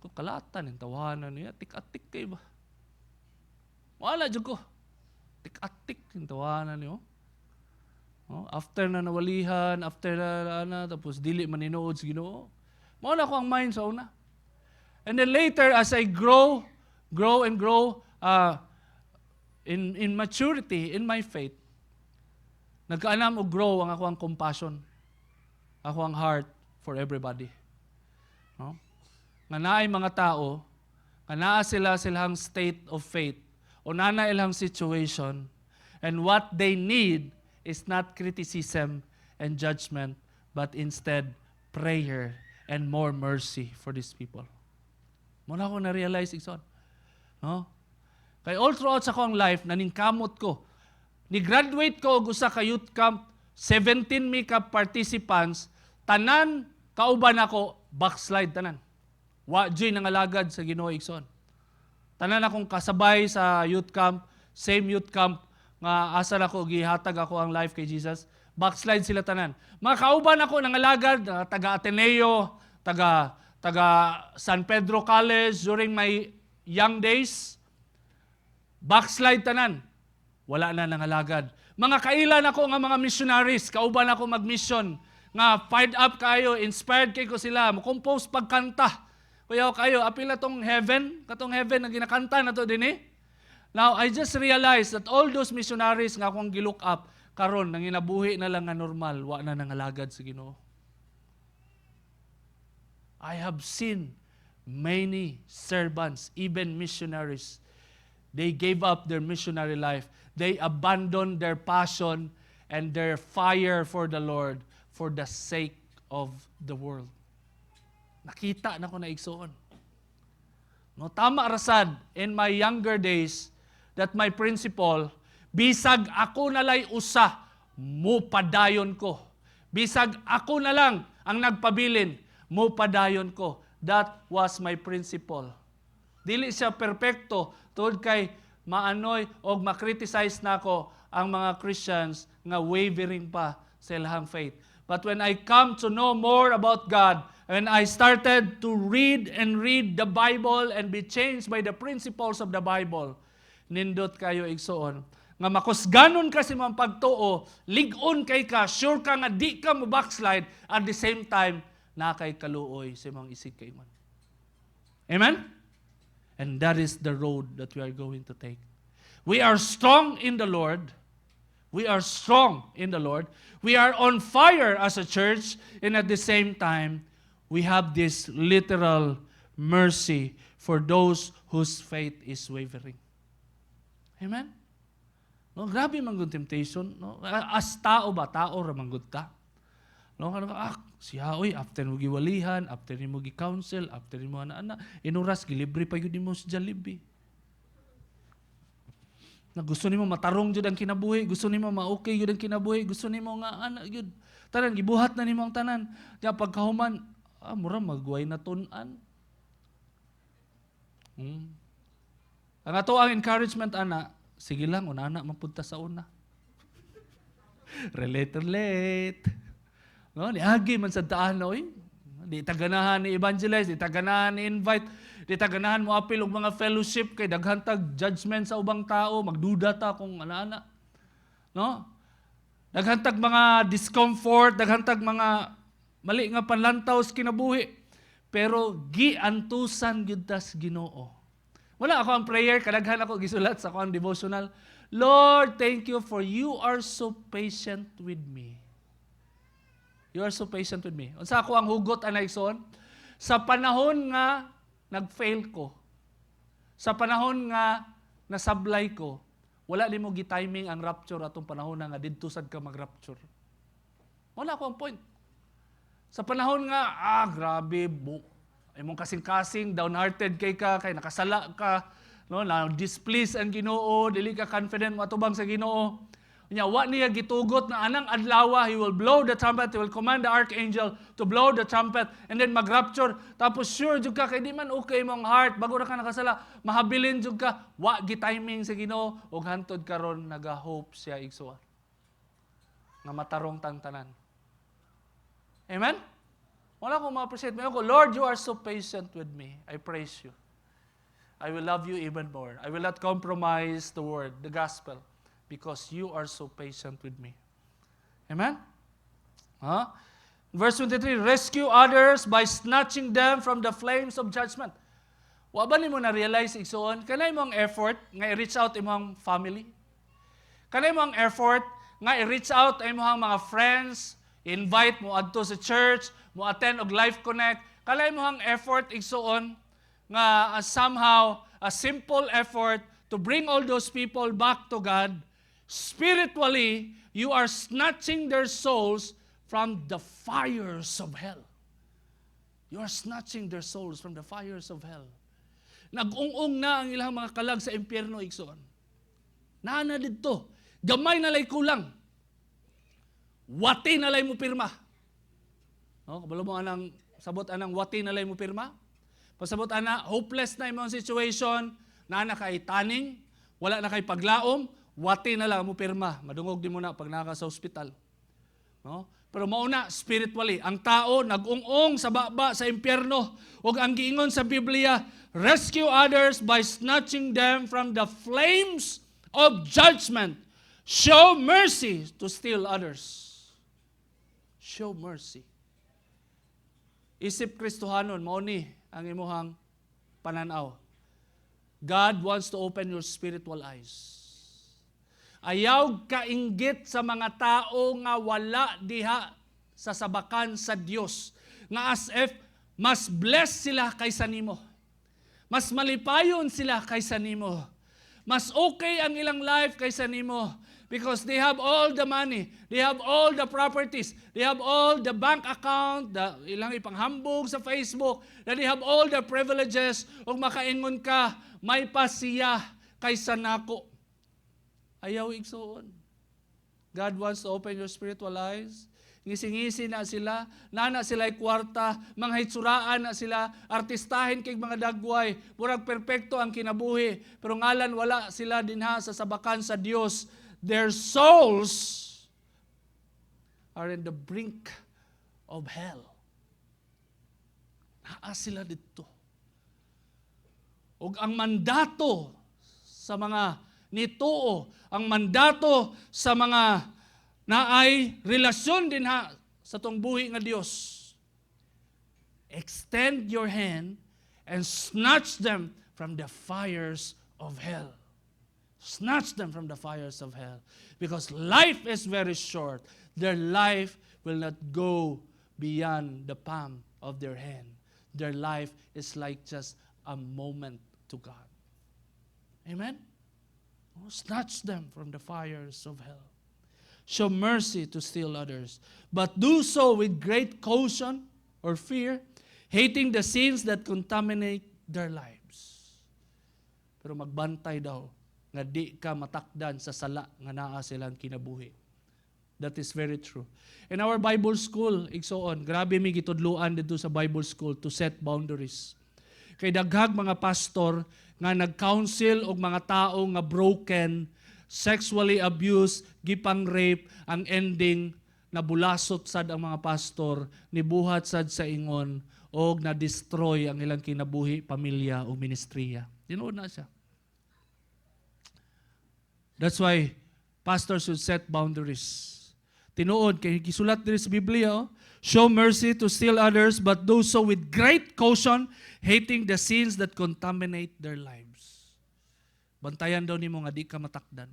Kung kalatan, yung tawanan niya, tik-atik kayo ba? Wala dyan ko. Tik-atik yung tawanan niyo. Oh, after na nawalihan, after na, tapos dili maninood sa Ginoo. Mauna ko ang mind sa una. And then later, as I grow in maturity, in my faith, nagkaanam o grow ang ako ang compassion, ako ang heart for everybody. No? Nga naay mga tao, nga naa silang state of faith, o nana ilang situation, and what they need is not criticism and judgment, but instead prayer and more mercy for these people. Muna ko na-realize, Ikson. No? Kaya all throughout sa akong life, naningkamot ko. Ni-graduate ko og usa ka youth camp, 17 mi ka participants, tanan, kauban ako, backslide tanan. Wa joy nangalagad sa Ginoo, Ikson. Tanan akong kasabay sa youth camp, same youth camp, nga asa ako, gihatag ako ang life kay Jesus, backslide sila tanan. Mga kauban ako nangalagad, taga Ateneo, taga San Pedro College during my young days, backslide tanan. Wala na nangalagad. Mga kailan ako nga mga missionaries, kauban ako mag-mission, nga fired up kayo, inspired kayo sila, compose pagkanta. Kuya kayo, apila tong heaven, katong heaven na ginakanta na to din eh. Now, I just realized that all those missionaries nga akong gilook up, karon nang inabuhi na lang nga normal, wa na nangalagad sa Ginoo. I have seen many servants, even missionaries. They gave up their missionary life. They abandoned their passion and their fire for the Lord for the sake of the world. Nakita na ko na igsoon. No, tama rasad in my younger days that my principle, bisag ako nalay usa, mo padayon ko. Bisag ako na lang ang nagpabilin, mo padayon ko. That was my principle. Dili siya perpekto tungod kay maanoy o makriticize na ko ang mga Christians nga wavering pa sa ilang faith. But when I come to know more about God, when I started to read the Bible and be changed by the principles of the Bible, nindot kayo igsoon, nga makusganon ka sa mga pagtuo, ligon kay ka, sure ka nga di ka mo backslide, at the same time, na kay kaluoy sa mga isig kaiman. Amen? And that is the road that we are going to take. We are strong in the Lord. We are strong in the Lord. We are on fire as a church, and at the same time, we have this literal mercy for those whose faith is wavering. Amen? No, grabe man gud temptation, no? As tao ba, tao ra man gud ta. No, siya oy after mo giwalihan, after mo gi-counsel, after mo ana-ana, inuras gilibre pa gyud nimo sa Jollibee. Na gusto nimo matarong jud ang kinabuhi, gusto nimo ma-okay jud ang kinabuhi, gusto nimo nga ana jud. Tanan gibuhat na nimo ang tanan. Nya pagkahuman, mura magway na tun-an. Ang ato ang encouragement ana, sige lang una mapunta sa una. relate. No, niagi man sa daan oy. Di taganahan ni evangelize, di taganahan ni invite, di taganahan mo apil og mga fellowship kay daghan tag judgment sa ubang tao, magduda ta kung ana-ana. No? Daghan tag mga discomfort, daghan tag mga mali nga panlantaw sa kinabuhi. Pero giantusan gyud tas Ginoo. Wala ako ang prayer, kadaghan ako gisulat sa akong devotional. Lord, thank you for you are so patient with me. You are so patient with me. Unsa ako ang hugot anayson? Sa panahon nga nag-fail ko, sa panahon nga nasablay ko, wala nimo gi-timing ang rapture atong panahon nga didto sad ka mag-rapture. Wala ko ang point. Sa panahon nga, grabe, imong kasing-kasing, downhearted kay nakasala ka, no, na displease ang Ginoo, dili ka confident matubang sa Ginoo. Nya wa niya gitugot na anang adlaw he will blow the trumpet, he will command the archangel to blow the trumpet and then mag-rapture. Tapos sure jud ka kay di man okay mong heart bago ra ka nakasala, mahabilin jud ka, wa gi-timing sa Ginoo ug hantod karon naga-hope siya igsuon. Nga matarong tanan. Amen? Wala ko ma-appreciate mo ko, Lord, you are so patient with me. I praise you. I will love you even more. I will not compromise the word, the gospel. Because you are so patient with me. Amen? Verse 23, rescue others by snatching them from the flames of judgment. Wa ba nimo na-realize igsoon? Kanay mo ang effort nga i-reach out imong family? Kanay mo ang effort nga i-reach out imong mga friends, invite mo adto sa church, mo attend og Life Connect. Kanay mo ang effort igsoon nga somehow a simple effort to bring all those people back to God. Spiritually, you are snatching their souls from the fires of hell. You are snatching their souls from the fires of hell. Nag-ung-ung na ang ilang mga kalag sa impyerno, igsoon. Naana dito, gamay na lay kulang. Wati na lay mo pirma. No, kabalo mo anang sabot anang wati na lay mo pirma. Pasabot ana, hopeless na imong situation, naana kay taning, wala na kay paglaom, wati na lang mo pirma, madungog din mo na pag naka sa ospital. No? Pero mauna, spiritually, ang tao nag-ung-ung sa baba sa impyerno, ug ang giingon sa Biblia, rescue others by snatching them from the flames of judgment. Show mercy to still others. Show mercy. Isip Kristohanon, mao ni ang imuhang pananaw. God wants to open your spiritual eyes. Ayaw kainggit sa mga tao nga wala diha sa sabakan sa Dios. Nga as if mas blessed sila kaysa nimo. Mas malipayon sila kaysa nimo. Mas okay ang ilang life kaysa nimo. Because they have all the money, they have all the properties, they have all the bank account, ilang ipanghambog sa Facebook, that they have all the privileges, ug makaingon ka, may pasiya kaysa nako. Ayaw igsoon. God wants to open your spiritual eyes. Ngisi-ngisi na sila, nana sila'y kwarta, mga hitsuraan na sila, artistahin kay mga dagway, murag perpekto ang kinabuhi, pero ngalan wala sila dinha sa sabakan sa Dios. Their souls are in the brink of hell. Naa sila dito. Ug ang mandato sa mga nituo, ang mandato sa mga naay relasyon din sa tong buhi nga Dios. Extend your hand and snatch them from the fires of hell. Snatch them from the fires of hell. Because life is very short. Their life will not go beyond the palm of their hand. Their life is like just a moment to God. Amen? Snatch them from the fires of hell. Show mercy to still others. But do so with great caution or fear, hating the sins that contaminate their lives. Pero magbantay daw nga di ka matakdan sa sala nga naa silang kinabuhi. That is very true. In our Bible school, igsoon, grabe mi gitudluan dito sa Bible school to set boundaries. Kay daghag mga pastor nga nag-counsel og mga tao nga broken, sexually abused, gipang rape, ang ending nabulasot sad ang mga pastor, nibuhat sad sa ingon og na-destroy ang ilang kinabuhi, pamilya o ministriya. Tinuod na siya. That's why pastors should set boundaries. Tinuod, kay gisulat diri sa Biblia, show mercy to still others, but do so with great caution, hating the sins that contaminate their lives. Bantayan daw nimo nga di ka matakdan.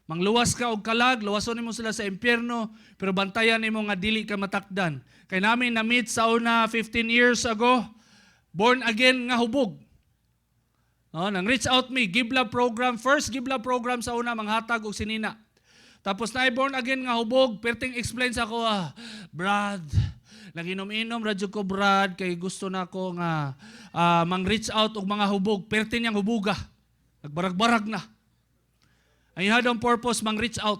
Mangluwas ka og kalag, luwason nimo sila sa impyerno, pero bantayan nimo nga dili ka matakdan. Kay namin na-meet sa una 15 years ago, born again nga hubog. Nang reach out me, Gibla program, first Gibla program sa una, manghatag og sinina. Tapos na born again nga hubog, perting explain sa ako, Brad, naginom-inom radyo ko, Brad, kay gusto na ko nga mang-reach out og mga hubog, perting niyang hubuga. Nagbarag-barag na. I had on purpose mang-reach out.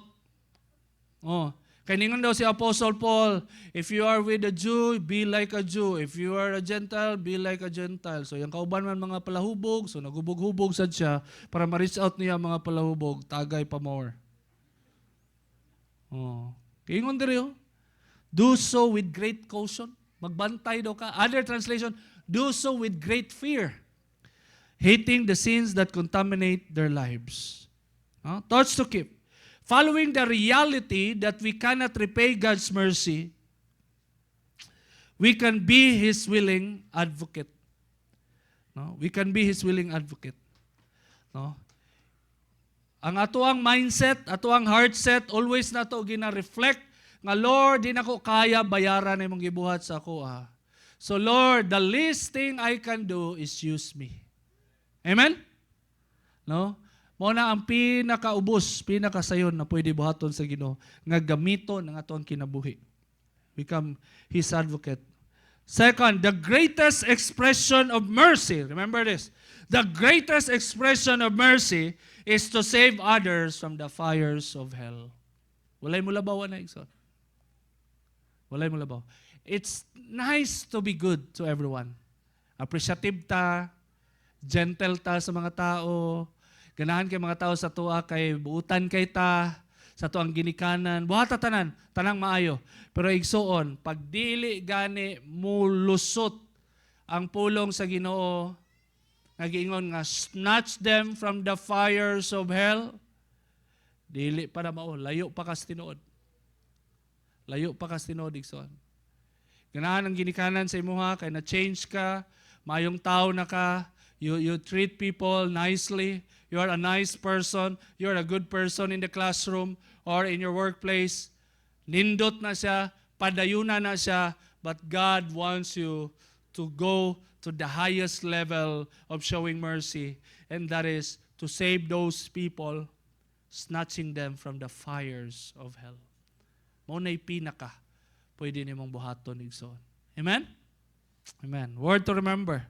Kay ningon daw si Apostle Paul, if you are with a Jew, be like a Jew. If you are a Gentile, be like a Gentile. So yung kauban man mga palahubog, so nagubog-hubog sad siya para ma-reach out niya mga palahubog, tagay pa more. Ingon diri, do so with great caution. Magbantay daw ka. Other translation, do so with great fear, hating the sins that contaminate their lives. Thoughts to keep. Following the reality that we cannot repay God's mercy, we can be His willing advocate. We can be His willing advocate. Ang atoang mindset, atoang heart set, always na ito gina-reflect nga, Lord, di na ko kaya bayaran na mong gibuhat sa ako. So Lord, the least thing I can do is use me. Amen? Muna ang pinakaubos, pinakasayon na pwede buhaton sa Ginoo nga gamiton ang atoang kinabuhi. Become His advocate. Second, the greatest expression of mercy, remember this, the greatest expression of mercy is to save others from the fires of hell. Walay mo labaw na igsoon. Walay mo labaw. It's nice to be good to everyone. Appreciative ta, gentle ta sa mga tao, ganahan kay mga tao sa tuwa kay buutan kay ta, sa tuang ginikanan, buhata tanan, tanang maayo. Pero igsoon, pag dili gani mulusot ang pulong sa Ginoo, nagiingon nga, snatch them from the fires of hell. Dili pa na mao, layo pa kas tinuod. Layo pa kas tinuod, igsoon. Ganahan ang ginikanan sa imuha, kay na-change ka, mayong tao na ka, you treat people nicely, you are a nice person, you are a good person in the classroom or in your workplace. Nindot na siya, padayuna na siya, but God wants you to go to the highest level of showing mercy, and that is to save those people, snatching them from the fires of hell. Mao na'y pinaka pwede nimong buhaton igsoon. Amen? Amen. Word to remember.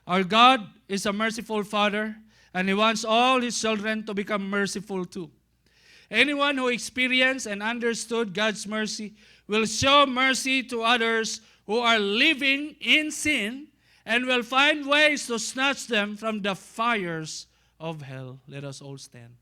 Our God is a merciful Father, and He wants all His children to become merciful too. Anyone who experienced and understood God's mercy will show mercy to others who are living in sin, and will find ways to snatch them from the fires of hell. Let us all stand.